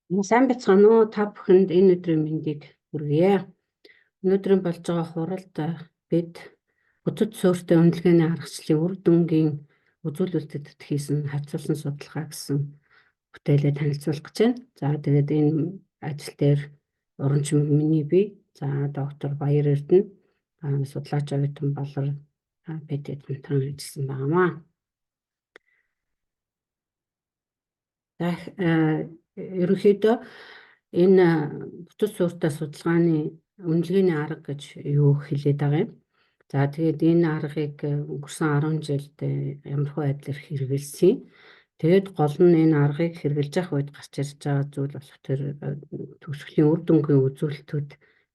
Сайн бацгаана уу? Та бүхэнд энэ өдрийн мэндийг хүргье. Өнөөдрийн болж байгаа хуралд бид бүтэц суурьтай үнэлгээний аргачлалын үр дүнгийн үзүүлэлтэд хийсэн хавцуулсан судалгаа гэсэн бүтээлээ танилцуулах гэж байна. За тэгээд энэ ажил дээр уранч миний бие, за доктор Баяр Эрдэнэ, судлаач Оюутан Балар бид эдгээр ажилласан байнамаа. За ерөнхийдөө энэ бүтэц суурьтай судалгааны үнэлгээний арга гэж юу хэлээд байгаа юм. За тэгээд энэ аргыг өнгөрсөн 10 жилд ямархуу байдлаар хэрэгжилсэн. Тэгээд гол нь энэ аргыг хэрэгжилж явах үед гарч ирж байгаа зүйл болох тэр төгсгөлийн үр дүнгийн үзүүлэлтүүд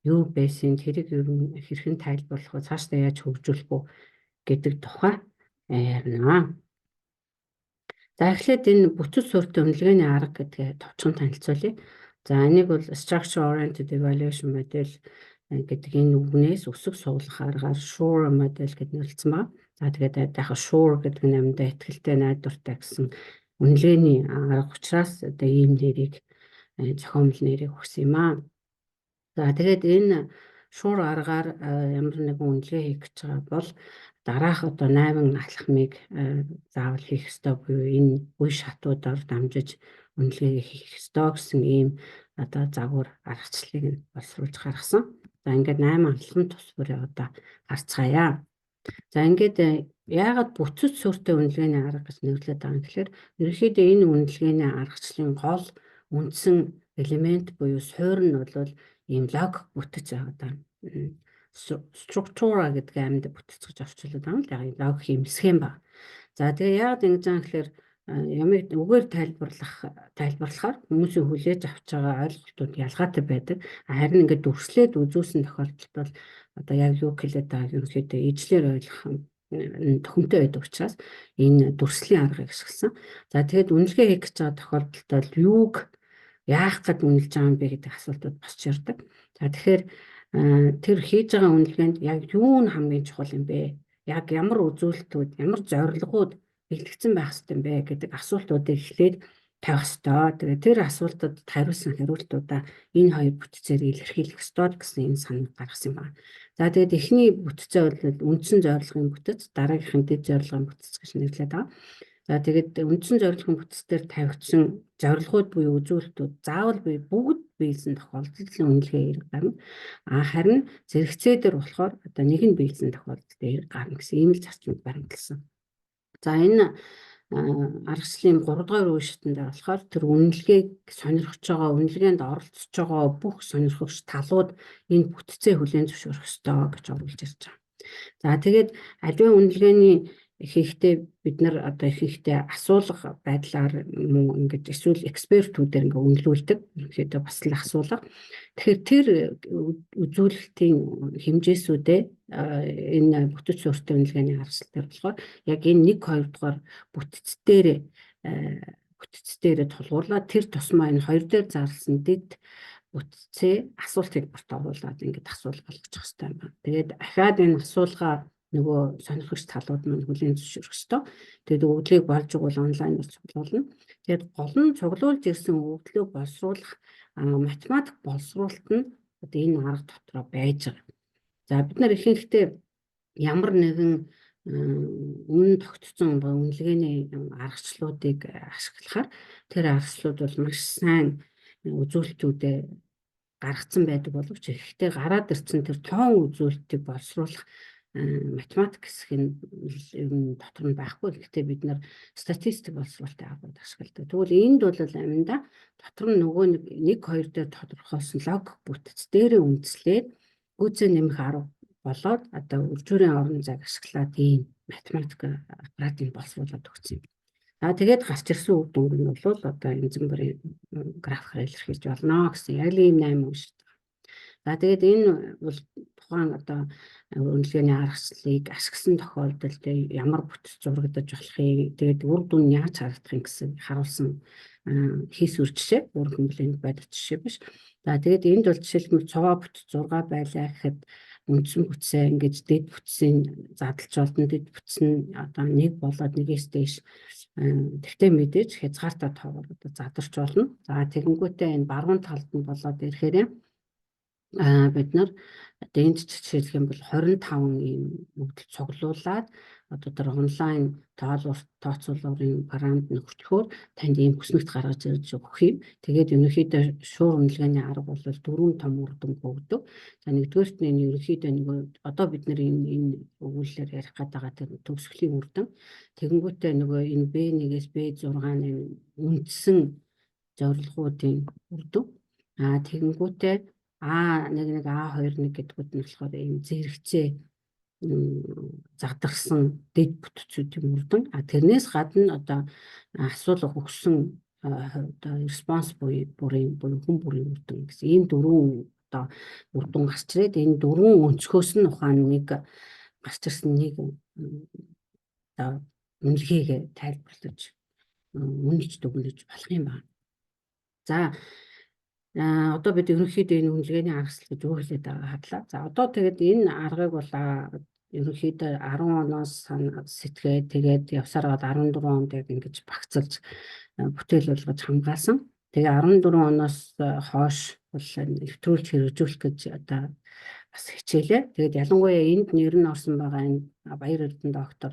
юу байсан, тэрийг ер нь хэрхэн тайлбарлах вэ, цаашдаа яаж хөгжүүлэх вэ гэдэг тухай ярина. За эхлээд энэ бүтэц суурьтай үнэлгээний арга гэдгээ товчхон танилцуулъя. За энийг бол Structure Oriented Evaluation Model гэдэг энэ үгнээс өсөг суулгах аргаар SURE модель гэж нэрлэсэн байна. За тэгээд яхаа SURE гэдэг нь амьдаа ихтгэлтэй найдвартай гэсэн үнэлгээний арга учраас одоо ийм нэрийг зохиомжтой нэрийг өгсөн юм аа. За тэгээд энэ SURE аргаар ямар нэгэн үнэлгээ хийх гэж байгаа бол дараах одоо 8 алхмыг заавал хийх ёстой буюу энэ үе шатуудаар дамжиж үнэлгээ хийх ёстой гэсэн ийм одоо загвар аргачлалыг нь боловсруулж гаргасан. За ингээд 8 алхам тус бүрээ одоо харцгаая. За ингээд яагаад бүтэц суурьтай үнэлгээний арга гэж нэрлэдэг байгаа юм гэхээр ерөнхийдөө энэ үнэлгээний аргачлалын гол үндсэн элемент буюу суурь нь бол ийм логик бүтэц байгаа. Структура гэдэг амьд бүтэц гэж орчуулдаг юм л да. Логикийн мэсгэн ба. За тэгээ яагаад ингэж байгаа юм гэхээр ямиг үгээр тайлбарлахаар хүмүүсийн хүлээж авч байгаа ойлголтууд ялгаатай байдаг. Харин ингээд дүрслээд үзүүлсэн тохиолдолд бол одоо яг юу хэлээд байгааг ерөнхийдөө ижлэр ойлгох төхөмтэй байдаг учраас энэ дүрслийн аргыг ашигласан. За тэгээд үнэлгээ хийх гэж байгаа тохиолдолд бол юуг яах гээд үнэлж байгаа юм бэ гэдэг асуултууд босч ирдэг. За тэгэхээр тэр хийж байгаа үнэлгээнд яг юу нь хамгийн чухал юм бэ? Яг ямар үзүүлэлтүүд, ямар зорилгууд бэлтгэсэн байх ёстой юм бэ гэдэг асуултуудыг эхлээд тавих ёстой. Тэгээд тэр асуултад хариулсан хариултуудаа энэ хоёр бүтцээр илэрхийлэх ёстой гэсэн энэ санал гаргасан юм байна. За тэгээд эхний бүтцээ бол үндсэн зорилгын бүтэц, дараагийнх нь дэд зорилгын бүтэц гэж нэрлэдэг байгаа. За тэгээд үндсэн зорилгын бүтцээр тавигдсан зорилгууд буюу үзүүлэлтүүд заавал бүгд биелсэн тохиолдолд үнэлгээ хэрэг гарна. Харин зэрэгцээ дээр болохоор одоо нэг нь биелсэн тохиолдолд хэрэг гарна гэсэн ийм л зарчмыг баримтлсан. За энэ аргачлалын 3 дугаар үе шатнд болохоор тэр үнэлгээг сонирхож байгаа, үнэлгээнд оролцож байгаа бүх сонирхогч талууд энэ бүтцээ хүлээн зөвшөөрөх ёстой гэж оруулж ирж байгаа. За тэгээд аливаа үнэлгээний хийхдээ бид нар одоо ихэнхдээ асуулга байдлаар мөн ингэж эсвэл экспертүүдээр ингээ үнэлүүлдэг. Ерөнхийдөө бас л асуулга. Тэгэхээр тэр үзүүлэлтийн хэмжээсүүдээ энэ бүтэц суурьтай үнэлгээний аргачлал болохоор яг энэ 1-2 дугаар бүтцээр тулгуурлаад тэр тусмаа энэ 2 дээр зарласан дэд бүтцээ асуултыг барт оруулаад ингээд асуулга болгочих хэрэгтэй юм байна. Тэгээд ахаад энэ асуулгаа нөгөө сонирхогч талууд нь хүлээн зөвшөөрөх ёстой. Тэгээд өгдлийг болж игэл онлайнаар цуглуулна. Тэгээд гол нь цуглуулж ирсэн өгдлөө боловсруулах математик боловсруулалт нь одоо энэ арга дотроо байж байгаа. За бид нар ихэнхдээ ямар нэгэн үнэн тогтцсон үнэлгээний аргачлалуудыг ашиглахаар тэр аргачлалууд бол маш сайн үзүүлэлтүүдэд гаргацсан байдаг боловч ихэнхдээ гараад ирсэн тэр тоон үзүүлэлтийг боловсруулах математик хэсэг нь ер нь дотор нь байхгүй. Гэхдээ бид нар статистик боловсруулалтын агуулгыг ашигладаг. Тэгвэл энд бол аминда дотор нь нөгөө 1-2 дээр тодорхойлсон логик бүтэц дээрээ үндэслээд гүйцээ нэмэх арга болоод одоо үржүүрийн орон зайг ашиглаад ийм математик аппаратыг боловсруулаад өгсөн юм. За тэгээд гарч ирсэн үр дүнг нь бол одоо янз бүрийн графикаар илэрхийлж болно гэсэн яг л ийм 8 үе шүү дээ. За тэгээд энэ бол тухайн одоо үнэлгээний аргачлалыг ашигласан тохиолдолд ямар бүтэц зурагдаж болохыг, тэгээд үр дүн яаж харагдахыг гэсэн харуулсан хийсвэр жишээ, өөрөөр хэлбэл бодит жишээ биш. За тэгээд энд бол жишээлбэл цуваа бүтэц 6 байлаа гэхэд үндсэн бүтцээ ингэж дэд бүтцийн задлж болно. Дэд бүтц нь одоо 1 болоод 1-ээс дээш Тэгтээ мэдээж хязгаартай тоогоор одоо задарч болно. За тэгэнгүүтээ энэ баруун талд нь болоод ирэхээр бид нар одоо энд жишээлх юм бол 25 ийм мөгдөл цуглуулад одоо тэр онлайн тооцооллын програмд нөхцөхөөр танд ийм хүснэгт гаргаж ирж өгөх юм. Тэгээд ерөнхийдөө шуурга үнэлгээний арга бол 4 том үр дүнг өгдөг. За нэгдүгээрт нь ерөнхийдөө нөгөө одоо бид нар энэ өгүүлэлээр ярих гээд байгаа тэр төгсгөлийн үр дүн. Тэгэнгүүтээ нөгөө энэ B1-ээс B6-ны үндсэн зорилгоодын үр дүн. Тэгэнгүүтээ А1 А21 гэдгүүд нь болохоор ийм зэрэгцээ задарсан дэд бүтцүүдийн үр дүн. Тэрнээс гадна одоо асуулга өгсөн одоо response бүрийн хүн бүрийн үр дүн гэсэн ийм дөрвөн одоо үр дүн гарч ирээд энэ дөрвөн өнцгөөс нь ухаан нэг гарч ирсэн нэг одоо үнэлгээг тайлбарлаж үнэлж дүгнэж болох юм байна. За одоо бид ерөнхийдөө энэ үнэлгээний аргаслал гэж юу хэлээд байгаа хадлаа. За одоо тэгээд энэ аргыг бол ерөнхийдөө 10 оноос сэтгээд тэгээд явсаар гад 14 онд яг ингэж багцалж бүтээл болгож хамгаалсан. Тэгээ 14 оноос хойш бол нэвтрүүлж хэрэгжүүлэх гэж одоо бас хичээлээ. Тэгээд ялангуяа энд нэр нь орсон байгаа энэ Баяр Эрдэнэ доктор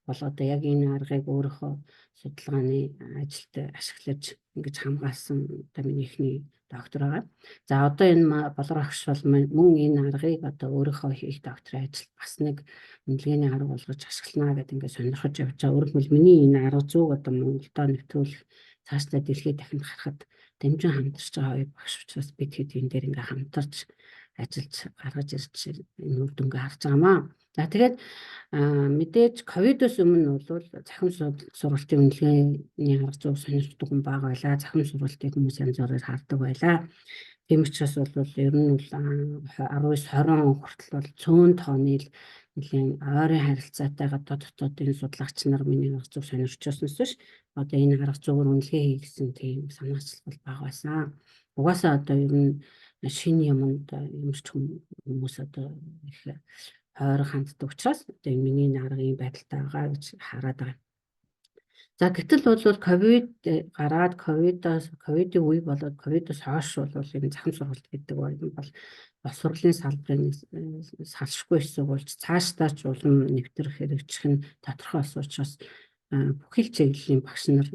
бол одоо яг энэ аргыг өөрийнхөө судалгааны ажилд ашиглаж ингэж хамгаалсан одоо миний эхний доктор байгаа. За одоо энэ Болор агш бол мөн энэ аргыг одоо өөрийнхөө хийх докторийн ажилд бас нэг үнэлгээний арга болгож ашиглана гэдэг ингээд сонирхож явж байгаа. Өөрөөр хэлбэл миний энэ арга зүйг одоо Монголдо нэвтрүүлэх цаашдаа дэлхийд дахин харахад дамжин хамтарч байгаа хоёр багш учраас бид хэд энэ дээр ингээд хамтарч ажиллаж гаргаж ирж энэ үр дүнгээ харж байгаамаа. За тэгээд мэдээж ковидос өмнө бол захим сургалтын үнэлгээний арга зүйг сонирхдаг хүн бага байлаа. Захим сургалтыг хүмүүс янз бүрээр хардаг байлаа. Тийм учраас бол ер нь бол 19-20 хүртэл бол цөөн тооны нэлийн ойрын харилцаатай гадаад дотоодын судлаач нар миний арга зүйг сонирхчихсоос биш одоо энэ арга зүйгээр үнэлгээ хийгсэн тийм санаачлал бол бага байсан. Угаасаа одоо ер нь шинэ юмд юмч хүмүүс одоо их хойроо ханддаг учраас одоо миний аргын байдалтай байгаа гэж хараад байгаа. За гэтэл бол ковид гараад ковидын үе болоод ковидос хойш бол энэ захим сургалт гэдэг бол боловсролын салбарын салшгүй хэсэг болж цаашдаа ч улам нэвтрэх хэрэгжих нь тодорхой болсон учраас бүх л чиглэлийн багш нар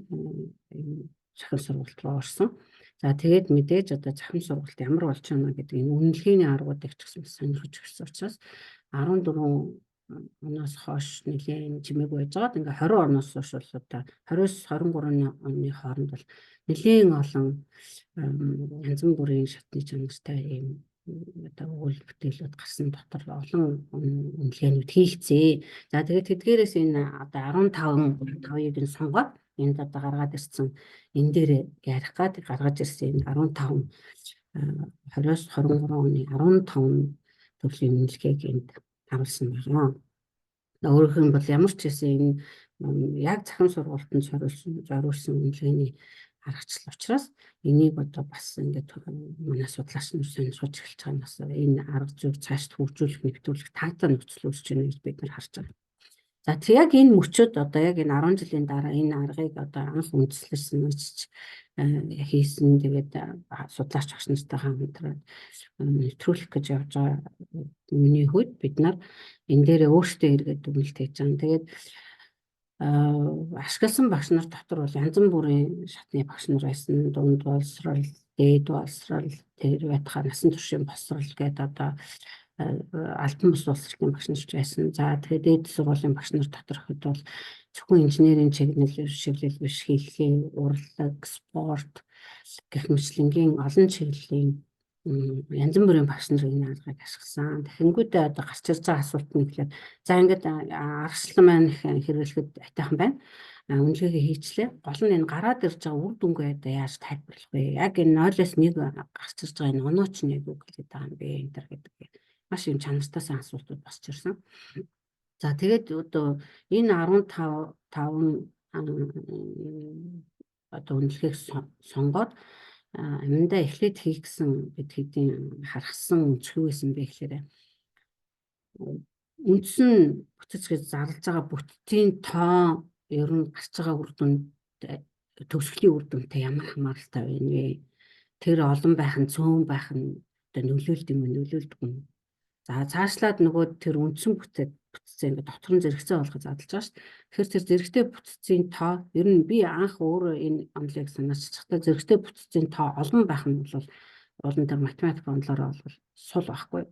захим сургалт руу орсон. За тэгээд мэдээж одоо захим сургалт ямар болж байна гэдэг энэ үнэлгээний аргуудыг ч гэсэн сонирхож ирсэн учраас 14 оноос хойш нэлийн чимээг байж байгаад ингээ 20 оноос хойш бол одоо 20-23 оны хооронд бол нэлийн олон янз бүрийн шатны чанартай ийм одоо үйл бүтээлүүд гарсан дотор олон үнэлгээнүүд хийгцээ. За тэгээд тэдгээрээс энэ одоо 15-ыг нь сонгоод энд одоо гаргаад ирсэн энэ дээр ярих гад гаргаж ирсэн 15 20-23 оны 15 төрлийн үнэлгээг энд харуулсан байна. Өөрөөр нь бол ямар ч хэсэг энэ яг захим сургалтанд зориулсан үнэлгээний аргачлал учраас энийг одоо бас ингээд манай судлаач нар сонирхож эхэлж байгаа нь бас энэ арга зүйг цаашд хөгжүүлэх нэвтрүүлэх таатай нөхцөл үүсэж байна гэж бид нар харж байгаа. За тэг яг энэ мөчөд одоо яг энэ 10 жилийн дараа энэ аргыг одоо анх үндэслэсэн хийсэн тэгээд судлаач багш нартай хамтраад нэвтрүүлэх гэж явж байгаа миний хувьд бид нар энэ дээр өөрсдөө эргээд дүгнэлт хийж байгаа. Тэгээд ашигласан багш нар дотор бол янз бүрийн шатны багш нар байсан. Дунд боловсрол, дээд боловсрол, тэр байтугай насан туршийн боловсрол гэдэг одоо албан бус боловсролын багш нар байсан. За тэгээд дээд сургуулийн багш нар дотор хэд бол зөвхөн инженерийн чиглэл шиглэл биш хэлхийн, урлаг, спорт гэх мэтлэнгийн олон чиглэлийн янз бүрийн багш нар энэ аргыг ашигласан. Тэгэнгүүтээ одоо гарч ирж байгаа асуулт нь гэхээр за ингээд аргачлал маань хэрэглэхэд айтайхан байна. Үнэлгээгээ хийчлээ. Гол нь энэ гараад ирж байгаа үр дүнгээ одоо яаж тайлбарлах вэ? Яг энэ 0-оос 1 гарч ирж байгаа энэ оноо ч нэг үг хэлээд байгаа юм бэ энэ төр гэдэг маш юм чанартай асуултууд босч ирсэн. За тэгээд одоо энэ 15 одоо үнэлгээг сонгоод аминдаа эхлээд хийгсэн бид хэдийн харахсан өнцгөө байсан бэ гэхээр үндсэн бүтэц гэж зарлж байгаа бүтцийн тоо ер нь гарч байгаа үр дүнд төгсгөлийн үр дүнтэй ямар хамааралтай байна вэ? Тэр олон байх нь цөөн байх нь одоо нөлөөлд юм нөлөөлдөг юм. За цаашлаад нөгөө тэр үндсэн бүтцээ ингээд дотор нь зэрэгцээ болгож задлаж байгаа шүү дээ. Тэгэхээр тэр зэрэгтэй бүтцийн тоо ер нь би анх өөрөө энэ онолыг санааччихдаа зэрэгтэй бүтцийн тоо олон байх нь бол олон тэр математик онолоор бол сул байхгүй.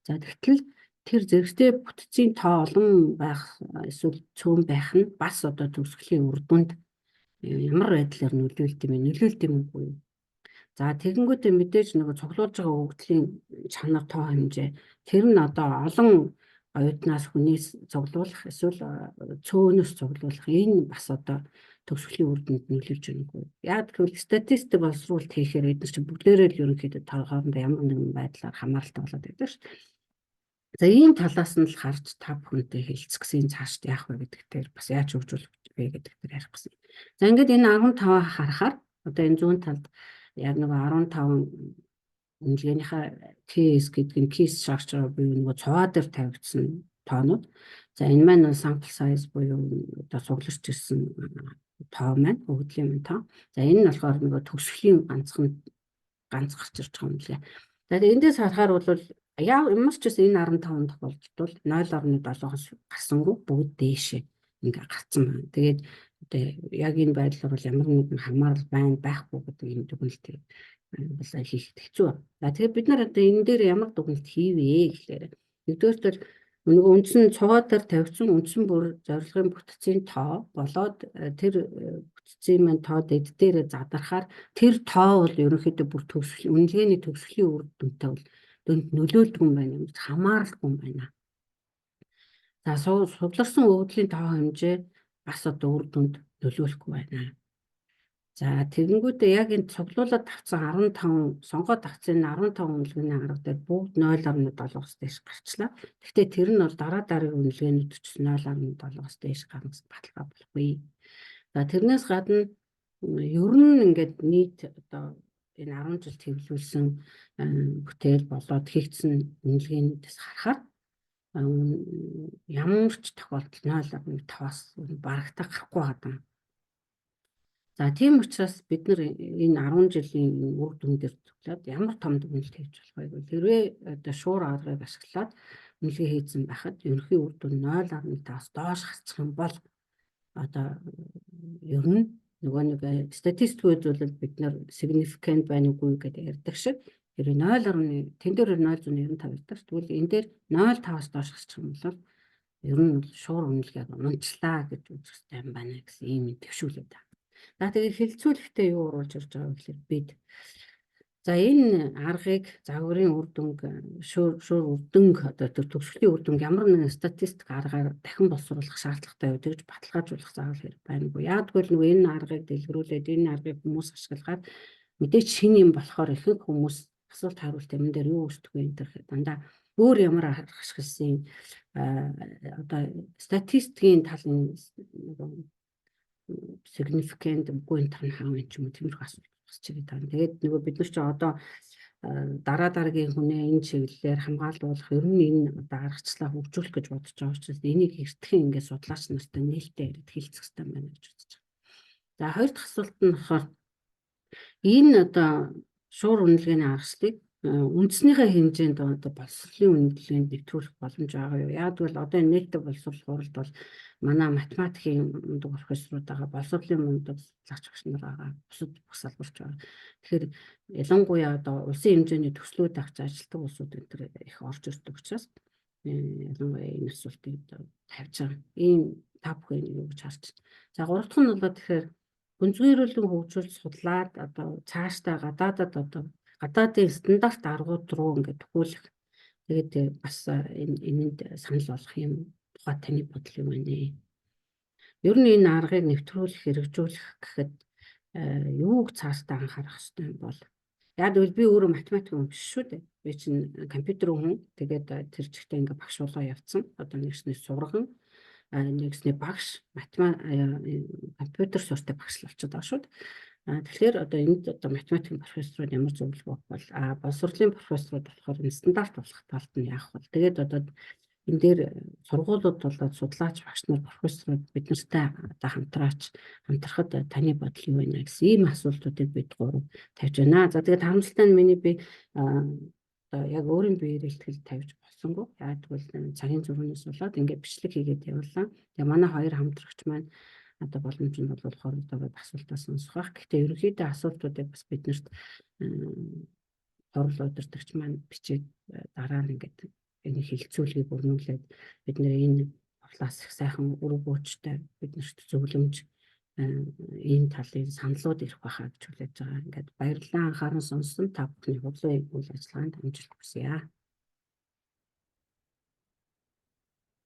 За тэгтэл тэр зэрэгтэй бүтцийн тоо олон байх эсвэл цөөн байх нь бас одоо төгсгөлийн үр дүнд ямар байдлаар нөлөөлд юм нөлөөлд юм уу? За тэгэнгүүтээ мэдээж нөгөө цуглуулж байгаа өгөгдлийн чанар тоо хэмжээ тэр нь одоо олон оюутнаас хүнээс цуглуулах эсвэл цөөнөөс цуглуулах энэ бас одоо төгсгөлийн үр дүнд нөлөөлж байгааг. Яг гэвэл статистик боловсруулалт хийхээр эдгээр чинь бүгдээрээ л ерөнхийдөө хоорондоо ямар нэгэн байдлаар хамааралтай болоод байдаг шүү. За ийм талаас нь л харж та бүхэнтэй хэлцгсэн цаашд яах вэ гэдэг дээр бас яаж хөгжүүлэх вэ гэдэг дээр ярих гэсэн. За ингээд энэ 15 харахаар одоо энэ зүүн талд яг нөгөө 15 үнэлгээнийхээ case гэдэг нь case structure буюу нөгөө цуваа дээр тавигдсан тоонууд. За энэ маань sample size буюу одоо суглаж ирсэн тоо маань өгөгдлийн маань тоо. За энэ нь болохоор нөгөө төгсгөлийн ганц гарч ирж байгаа юм лээ. За эндээс харахаар бол ямар ч гэсэн энэ 15 тохиолдолд 0.7-оос гарсангүй бүгд дээшээ ингээ гарцсан байна. Тэгээд одоо яг энэ байдлаар бол ямар нэгэн хамаарал байхгүй гэдэг юм дүгнэлт бол хийхэд хэцүү. За тэгэхээр бид нар одоо энэ дээр ямар дүгнэлт хийвэ гэхээр нэгдүгээр нөгөө үндсэн цуваа дээр тавьсан үндсэн бүр зорилгын бүтцийн тоо болоод тэр бүтцийн маань тоо дэд дээр задрахаар тэр тоо бол ерөнхийдөө бүр үнэлгээний төгсгөлийн үр дүнтэй бол дүнд нөлөөлдөг юм байна юм хамааралгүй юм байна. За судларсан өгөгдлийн тоо хэмжээ бас одоо үр дүнд нөлөөлөхгүй байна. За тэгэнгүүтээ яг энэ цуглуулад авсан 15 сонгоод авсан 15 үнэлгээний арга дээр бүгд 0.7-оос дээш гарчлаа. Гэхдээ тэр нь бол дараа дараагийн үнэлгээнүүд ч 0.7-оос дээш гарна гэсэн баталгаа болохгүй. За тэрнээс гадна ер нь ингээд нийт одоо энэ 10 жилд хэвлүүлсэн бүтээл болоод хийгдсэн үнэлгээнүүдээс харахаар ямар ч тохиолдолд 0.5-аас барагтаа гарахгүй байгаа. За тийм учраас бид нар энэ 10 жилийн үр дүн дээр зөвлөд ямар том дүгнэлт хийж болох вэ? Хэрвээ одоо шуур аргыг ашиглаад үнэлгээ хийсэн байхад ерөнхий үр дүн 0.5-аас доош гарчих юм бол одоо ер нь нөгөө нэг статистикүүд бол бид нар significant байна уугүй гэдэг ярьдаг шиг тэр 0 тэн дээр 0.95 гэдэг. Тэгвэл энэ дээр 0.5-аас доош гарчих юм бол ер нь шуур үнэлгээг унчлаа гэж үзэх юм байна гэсэн ийм төвшүүлээд байна. За тэгээд хэлцүүлэхдээ юу оруулж ирж байгаа вэ гэхээр бид за энэ аргыг загварын үр дүнг шуур үр дүнг одоо төгсгөлийн үр дүнг ямар нэгэн статистик аргаар дахин боловсруулах шаардлагатай юу гэж баталгаажуулах заавал хэрэг байхгүй. Яагтвэл нөгөө энэ аргыг дэлгэрүүлээд энэ аргыг хүмүүс ашиглаад мэдээч шинэ юм болохоор ихэнх хүмүүс асуулт хариулт юм дээр юу үүсдэг вэ энэ төр дандаа өөр ямар арга ашигласан одоо статистикийн талын significant үгүй тань хаав юм ч юм уу тиймэрхүү асуулт гарч ирээд байна. Тэгээд нөгөө бид нар ч одоо дараа дараагийн хүнээ энэ чиглэлээр хамгаалуулах ер нь энэ одоо аргачлалаа хөгжүүлэх гэж бодож байгаа учраас энийг эртхэн ингээд судлаач нартай нээлттэй яриад хэлцэх хэрэгтэй байна гэж бодож байгаа. За хоёр дахь асуулт нь болохоор энэ одоо шуур үнэлгээний аргачлалыг үндснийхээ хэмжээнд одоо боловсролын үнэлгээнд нэвтрүүлэх боломж байгаа юу? Яг бол одоо нийтдээ боловсрол хуралд бол манай математикийн мундаг профессорууд байгаа, боловсролын мундаг судлаач багш нар байгаа, бусад бүх салбарч байгаа. Тэгэхээр ялангуяа одоо улсын хэмжээний төслүүд авч ажилладаг улсууд энэ төр их орж ирдэг учраас ялангуяа энэ асуултыг тавьж байгаа. Ийм та бүхэн юу гэж харж байна. За гурав дахь нь бол тэгэхээр гүнзгийрүүлэн хөгжүүл судлаад одоо цаашдаа гадаадын стандарт аргууд руу ингээд төхөөлөх. Тэгээд бас энэнд санал болгох юм тухай таны бодол юм байна. Ер нь энэ аргыг нэвтрүүлэх, хэрэгжүүлэх гэхэд юуг цаашдаа анхаарах хэрэгтэй юм бол яг л би өөрөө математик хүн биш шүү дээ. Би чинь компьютерийн хүн. Тэгээд тэр чигтээ ингээд багш болоо явцсан. Одоо нэгснээс сурган нэгснээ багш компьютер суртаа багш болчиход байгаа шүү дээ. Тэгэхээр одоо энд одоо математикийн профессорууд ямар зөвлөгөө бол боловсролын профессорууд болохоор энэ стандарт болох талд нь яах вэ? Тэгээд одоо энэ дээр сургуулиуд болоод судлаач багш нар профессорууд бид нартай одоо хамтрахад таны бодол юу байна гэсэн ийм асуултуудыг бид гурав тавьж байна. За тэгээд харамсалтай нь миний би одоо яг өөрийн биеэр ихтгэл тавьж болсонгүй. Яг тэгвэл цагийн зүрхнээс болоод ингээд бичлэг хийгээд явуулсан. Тэгээ манай хоёр хамтрагч маань одоо боломж нь бол хоригдоод асуултаа сонсох байх. Гэхдээ ерөнхийдөө асуултуудыг бас биднэрт хурал удирдагч маань бичээд дараа нь ингээд энэ хилцүүлгийг өрнүүлээд бид нэр энэ хурлаас их сайхан үр буучтай биднэрт зөвлөмж энэ талын саналууд ирэх байхаа гэж хүлээж байгаа. Ингээд баярлалаа анхааран сонссон та бүхний хурлын үйл ажиллагаанд амжилт хүсье.